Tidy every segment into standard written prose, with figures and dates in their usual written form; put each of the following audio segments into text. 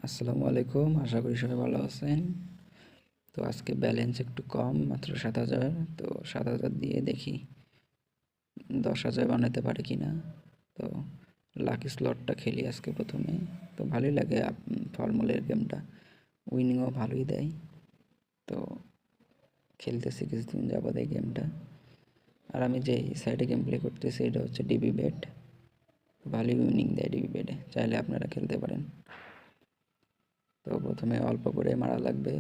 আসসালামু আলাইকুম, আশা করি সবাই ভালো আছেন। তো আজকে ব্যালেন্স একটু কম, মাত্র 7,000। তো 7,000 দিয়ে দেখি 10,000 বানাতে পারে কি না। তো লাকি স্লটটা খেলি আজকে প্রথমে। তো ভালোই লাগে ফলমূলের গেমটা, উইনিংও ভালোই দেয়। তো খেলতেছি কিছুদিন যাবত এই গেমটা। আর আমি যে সাইডে গেম প্লে করতেছি এটা হচ্ছে ডিবি বেট। ভালোই উইনিং দেয় ডিবি বেটে, চাইলে আপনারা খেলতে পারেন। তো প্রথমে অল্প করে মারা লাগবে।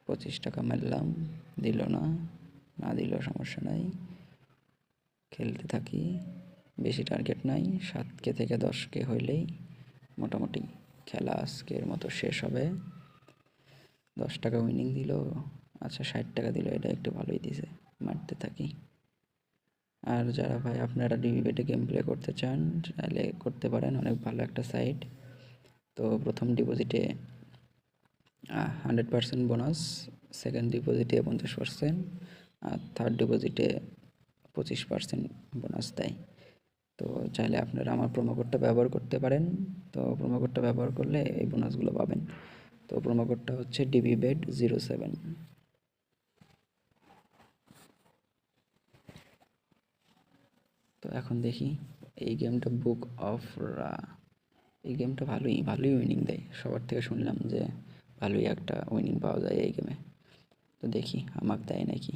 25 টাকা মারলাম, দিল না। না দিলেও সমস্যা নাই, খেলতে থাকি। বেশি টার্গেট নাই, 7K থেকে 10K হইলেই মোটামুটি খেলা আজকের মতো শেষ হবে। 10 টাকা উইনিং দিল। আচ্ছা, 60 টাকা দিল, এটা একটু ভালোই দিছে। মারতে থাকি। আর যারা ভাই আপনারা ডিবি বেটে গেম প্লে করতে চান তাহলে করতে পারেন, অনেক ভালো একটা সাইট। তো প্রথম ডিপোজিটে 100% বোনাস, সেকেন্ড ডিপোজিটে 50%, আর থার্ড ডিপোজিটে 25% বোনাস দেয়। তো চাইলে আপনারা আমার প্রোমো কোডটা ব্যবহার করতে পারেন। তো প্রোমো কোডটা ব্যবহার করলে এই বোনাসগুলো পাবেন। তো প্রোমো কোডটা হচ্ছে DBBET07। তো এখন দেখি এই গেমটা বুক অফ রা। এই গেমটা ভালোই উইনিং দেয়, সবার থেকে শুনলাম যে ভালোই একটা উইনিং পাওয়া যায় এই গেমে। তো দেখি আমাকে দেয় নাকি।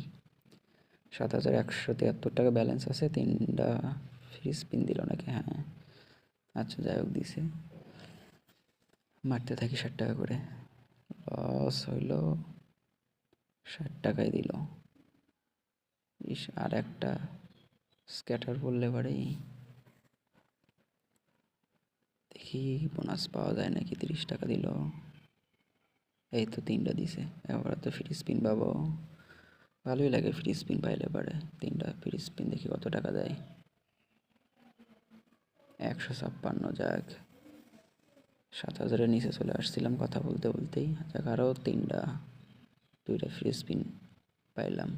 7,173 টাকা ব্যালেন্স আছে, 3টা ফ্রি স্পিন দিল নাকি, হ্যাঁ। আচ্ছা, যাই হোক, দিছে। মারতে থাকি 60 টাকা করে। লস হইল, 60 টাকায় দিল। ইস, আর একটা স্ক্যাটার পড়লে পারেই দেখি বোনাস পাওয়া যায় নাকি। 30 টাকা দিল, এই তো 3টা দিছে। এবার তো ফ্রি স্পিন পাবো, ভালোই লাগে ফ্রি স্পিন পাইলে পারে। 3টা ফ্রি স্পিন, দেখি কত টাকা দেয়। 156, যাক। 7,000-এর নিচে চলে আসছিলাম কথা বলতে বলতেই। যাক, আরও 2টা ফ্রি স্পিন পাইলাম।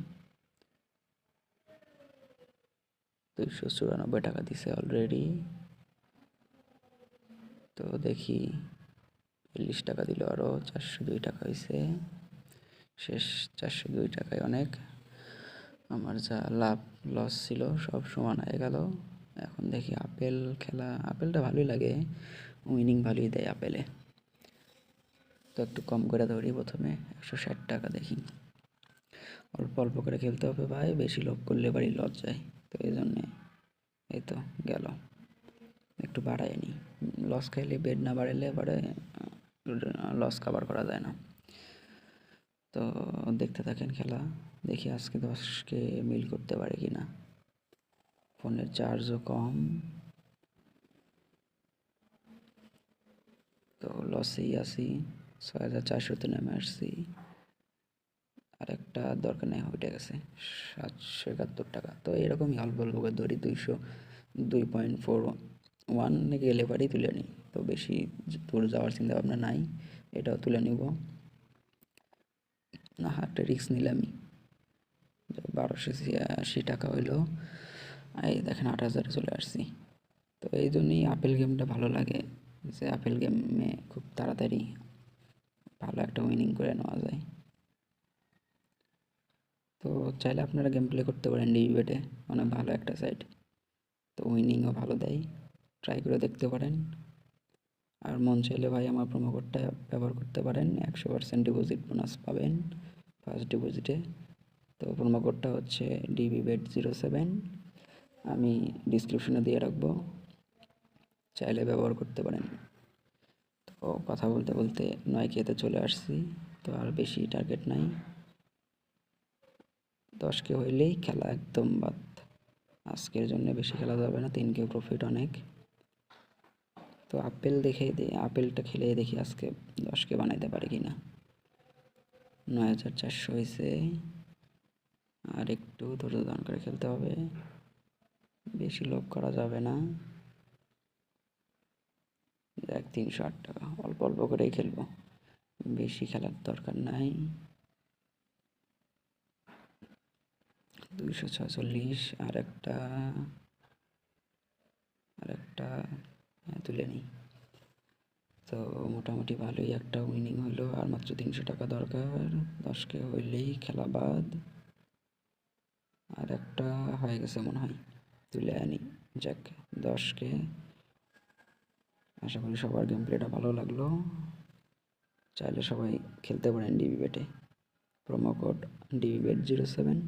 294 টাকা দিছে অলরেডি। তো দেখি 40 টাকা দিল, আরও 402 টাকা হয়েছে। শেষ। 402 টাকায় অনেক। আমার যা লাভ লস ছিল সব সমান হয়ে গেল। এখন দেখি আপেল খেলা। আপেলটা ভালোই লাগে, উইনিং ভালোই দেয় আপেলে। তো একটু কম করে ধরি প্রথমে, 160 টাকা। দেখি অল্প অল্প করে খেলতে হবে ভাই, বেশি লোভ করলে বাড়ি লস যায়। তো এই জন্যে এই তো গেল, একটু বাড়ায় নি। লস খাইলে বেড না বাড়াইলে পরে লস কাভার করা যায় না। তো দেখতে থাকেন খেলা, দেখি আজকে 10K মিল করতে পারে কি না। ফোনের চার্জও কম, তো লসেই আছি। 6,400-তে নেমে আসছি। আর একটা দরকার নেই, উঠে গেছে 771 টাকা। তো এরকমই অল্প অল্প করে ধরি। 202.41 গেলে পারেই তুলে নিই। তো বেশি দূর যাওয়ার চিন্তা ভাবনা নাই, এটাও তুলে নিব না। একটা রিস্ক নিলামই। 1,280 টাকা হইলো। এই দেখেন 8,000-এ চলে আসছি। তো এই জন্যই আপেল গেমটা ভালো লাগে, যে আপেল গেমে খুব তাড়াতাড়ি ভালো একটা উইনিং করে নেওয়া যায়। তো চাইলে আপনারা গেম প্লে করতে পারেন ডিবেটে, অনেক ভালো একটা সাইট। তো উইনিংও ভালো দেয়, ট্রাই করে দেখতে পারেন। আর মন চাইলে ভাই আমার প্রোমো কোডটা ব্যবহার করতে পারেন, 100% ডিপোজিট বোনাস পাবেন ফার্স্ট ডিপোজিটে। তো প্রোমো কোডটা হচ্ছে DBBET07। আমি ডিসক্রিপশনে দিয়ে রাখবো, চাইলে ব্যবহার করতে পারেন। তো কথা বলতে বলতে 9K-তে চলে আসছি। তো আর বেশি টার্গেট নাই, 10K হইলেই খেলা একদম বাদ। আজকের জন্য বেশি খেলা যাবে না, 3K প্রফিট অনেক। তো আপেল দেখে দিই, আপেলটা খেলে দেখি আজকে 10K বানাইতে পারে কি না। 9,400 হয়েছে। আর একটু ধৈর্য ধারণ করে খেলতে হবে, বেশি লোভ করা যাবে না। দেখ, 308 টাকা, অল্প অল্প করেই খেলবো, বেশি খেলার দরকার নাই। 246, আর একটা তুলে নিই। তো মোটামুটি ভালোই একটা উইনিং হলো, আর মাত্র 300 টাকা দরকার। 10K হইলেই খেলা বাদ। আর একটা হয়ে গেছে মনে হয়, তুলে আনি। যাক, 10K। আশা করি সবার গেম প্লেটা ভালো লাগলো। চাইলে সবাই খেলতে পারেন ডিবি বেটে। Promo code DBBET07।